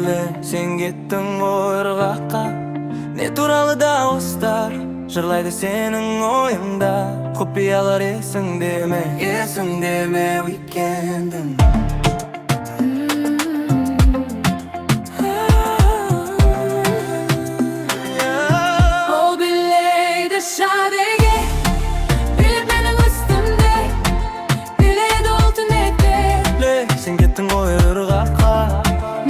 эле сен кеттің ойырғаққа. Не туралы дауыстар жырлайды сенің ойыңда. Құпиялар есіңде ме, уикендім. Ол билейді шадеге, билеп менің үстімде, билейді ол түнекте. Сен кеттің ойырғаққа.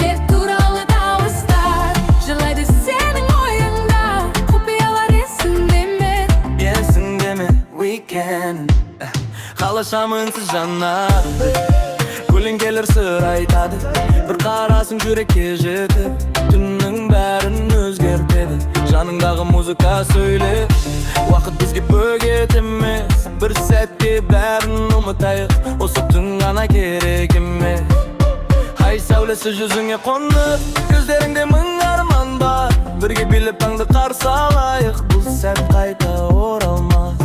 Не туралы дауыстар жырлайды сенің ойыңда. Құпиялар есіңде ме, уикенд. Қалашам үнсіз жанады, көлеңкелер сыр айтады. Бір қарасың жүрекке жетіп, түннің бәрін өзгертеді. Жаныңдағы музыка сөйле, уақыт бізге бөгет емес. Бір сәтте бәрін ұмытайық, осы түн ғана керек емес. Ай сәулесі жүзіңе қонып, көздеріңде мың арман бар. Бірге билеп таңды қарсы алайық, бұл сәт қайта оралмас.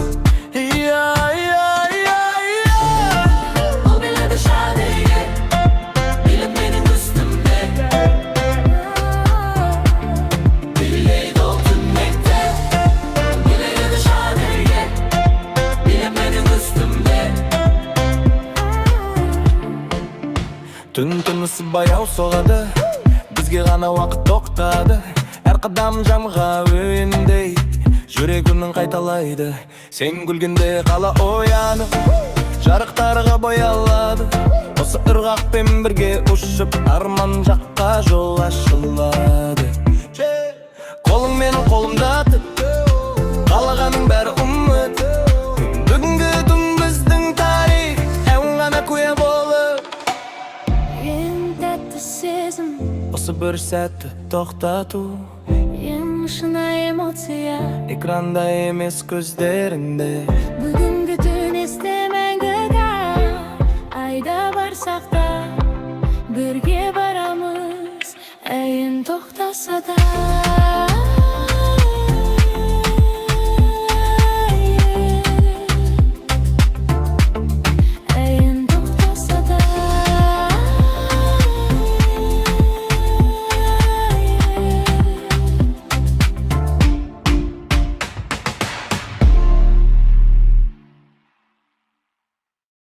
ол билейді шадеге, билеп менің үстімде, билейді ол түнекте. Билейді шадеге, билеп менің үстімде. Түн тынысы баяу соғады, бізге ғана уақыт тоқтады. Әр қадам жамға өйіндей, жүрегімнің қайталайды. Сен күлгенде қала оянып, жарықтарға боялады. Осы ырғақпен бірге ұшып, арман жаққа жол ашылады. Қолың менің қолымда тұр, қалағаның бәрі үміт. Бүгінгі түн біздің тарих, ән ғана куә болып. Ең тәтті сезім, Осы бір сәтті тоқтату, ең шынайы эмоция. экранда емес көздеріңде. Бүгінгі түн есте мәңгіге, айда барсақ та бірге барамыз, әйін тоқтаса да.